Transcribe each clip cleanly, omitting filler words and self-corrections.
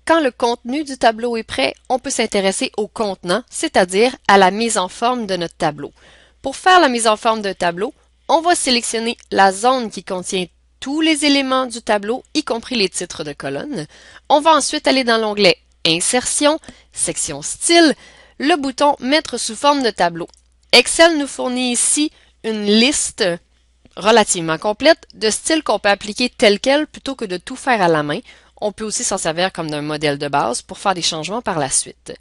Quand le contenu du tableau est prêt, on peut s'intéresser au contenant, c'est-à-dire à la mise en forme de notre tableau. Pour faire la mise en forme d'un tableau, on va sélectionner la zone qui contient tous les éléments du tableau, y compris les titres de colonne. On va ensuite aller dans l'onglet Insertion, section Style, le bouton Mettre sous forme de tableau. Excel nous fournit ici une liste relativement complète de styles qu'on peut appliquer tel quel plutôt que de tout faire à la main. On peut aussi s'en servir comme d'un modèle de base pour faire des changements par la suite.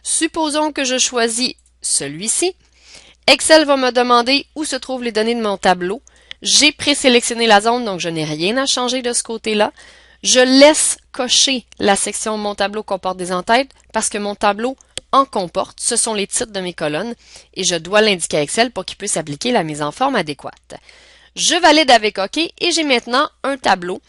Supposons que je choisis celui-ci. Excel va me demander où se trouvent les données de mon tableau. J'ai présélectionné la zone, donc je n'ai rien à changer de ce côté-là. Je laisse cocher la section Mon tableau comporte des entêtes parce que mon tableau en comporte. Ce sont les titres de mes colonnes et je dois l'indiquer à Excel pour qu'il puisse appliquer la mise en forme adéquate. Je valide avec OK et j'ai maintenant un tableau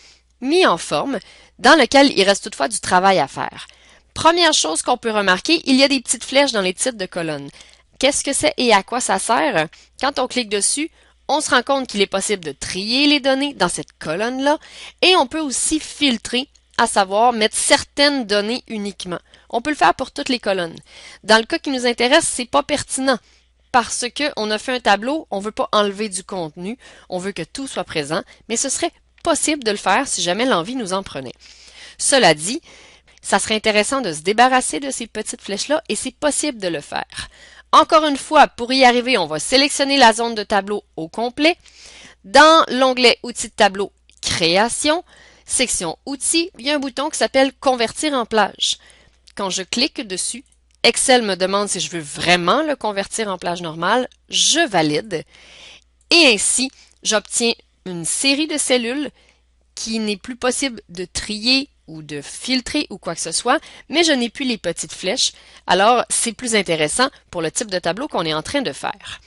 mis en forme dans lequel il reste toutefois du travail à faire. Première chose qu'on peut remarquer, il y a des petites flèches dans les titres de colonnes. Qu'est-ce que c'est et à quoi ça sert? Quand on clique dessus, on se rend compte qu'il est possible de trier les données dans cette colonne-là et on peut aussi filtrer, à savoir mettre certaines données uniquement. On peut le faire pour toutes les colonnes. Dans le cas qui nous intéresse, c'est pas pertinent parce qu'on a fait un tableau, on veut pas enlever du contenu, on veut que tout soit présent, mais ce serait possible de le faire si jamais l'envie nous en prenait. Cela dit, ça serait intéressant de se débarrasser de ces petites flèches-là et c'est possible de le faire. Encore une fois, pour y arriver, on va sélectionner la zone de tableau au complet. Dans l'onglet Outils de tableau, Création, section Outils, il y a un bouton qui s'appelle Convertir en plage. Quand je clique dessus, Excel me demande si je veux vraiment le convertir en plage normale. Je valide et ainsi, j'obtiens une série de cellules qui n'est plus possible de trier ou de filtrer ou quoi que ce soit, mais je n'ai plus les petites flèches, alors c'est plus intéressant pour le type de tableau qu'on est en train de faire.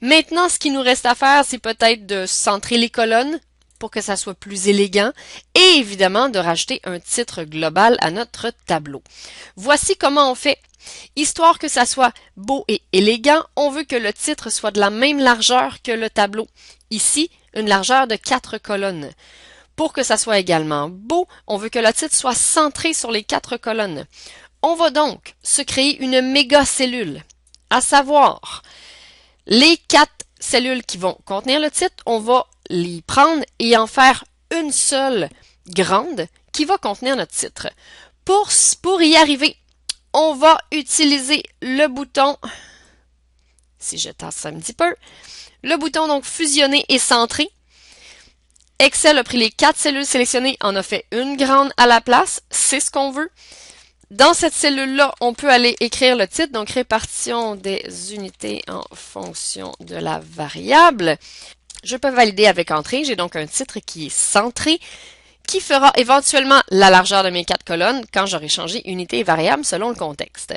Maintenant, ce qui nous reste à faire, c'est peut-être de centrer les colonnes pour que ça soit plus élégant et évidemment de rajouter un titre global à notre tableau. Voici comment on fait. Histoire que ça soit beau et élégant, on veut que le titre soit de la même largeur que le tableau. Ici, une largeur de 4 colonnes. Pour que ça soit également beau, on veut que le titre soit centré sur les 4 colonnes. On va donc se créer une méga cellule, à savoir les 4 cellules qui vont contenir le titre, on va les prendre et en faire une seule grande qui va contenir notre titre. Pour y arriver, on va utiliser le bouton, si je tasse un petit peu, le bouton donc fusionner et centrer. Excel a pris les 4 cellules sélectionnées, en a fait une grande à la place, c'est ce qu'on veut. Dans cette cellule-là, on peut aller écrire le titre, donc répartition des unités en fonction de la variable. Je peux valider avec entrée, j'ai donc un titre qui est centré, qui fera éventuellement la largeur de mes 4 colonnes quand j'aurai changé unité et variable selon le contexte.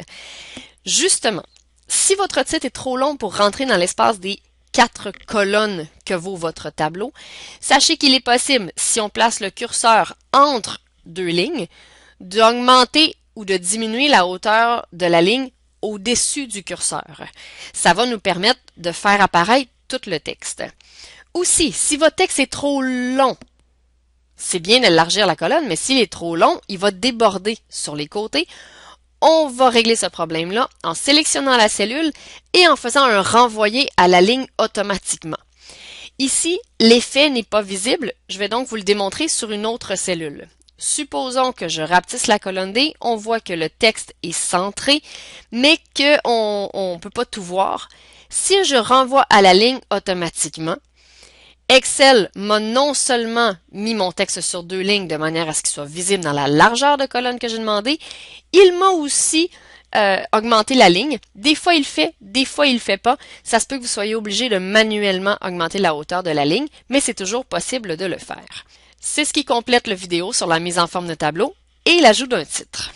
Justement, si votre titre est trop long pour rentrer dans l'espace des 4 colonnes que vaut votre tableau, sachez qu'il est possible, si on place le curseur entre 2 lignes, d'augmenter ou de diminuer la hauteur de la ligne au-dessus du curseur. Ça va nous permettre de faire apparaître tout le texte. Aussi, si votre texte est trop long, c'est bien d'élargir la colonne, mais s'il est trop long, il va déborder sur les côtés. On va régler ce problème-là en sélectionnant la cellule et en faisant un renvoyer à la ligne automatiquement. Ici, l'effet n'est pas visible, je vais donc vous le démontrer sur une autre cellule. Supposons que je rapetisse la colonne D, on voit que le texte est centré, mais qu'on ne peut pas tout voir. Si je renvoie à la ligne automatiquement, Excel m'a non seulement mis mon texte sur 2 lignes de manière à ce qu'il soit visible dans la largeur de colonne que j'ai demandé, il m'a aussi augmenté la ligne. Des fois il le fait, des fois il le fait pas. Ça se peut que vous soyez obligé de manuellement augmenter la hauteur de la ligne, mais c'est toujours possible de le faire. C'est ce qui complète la vidéo sur la mise en forme de tableau et l'ajout d'un titre.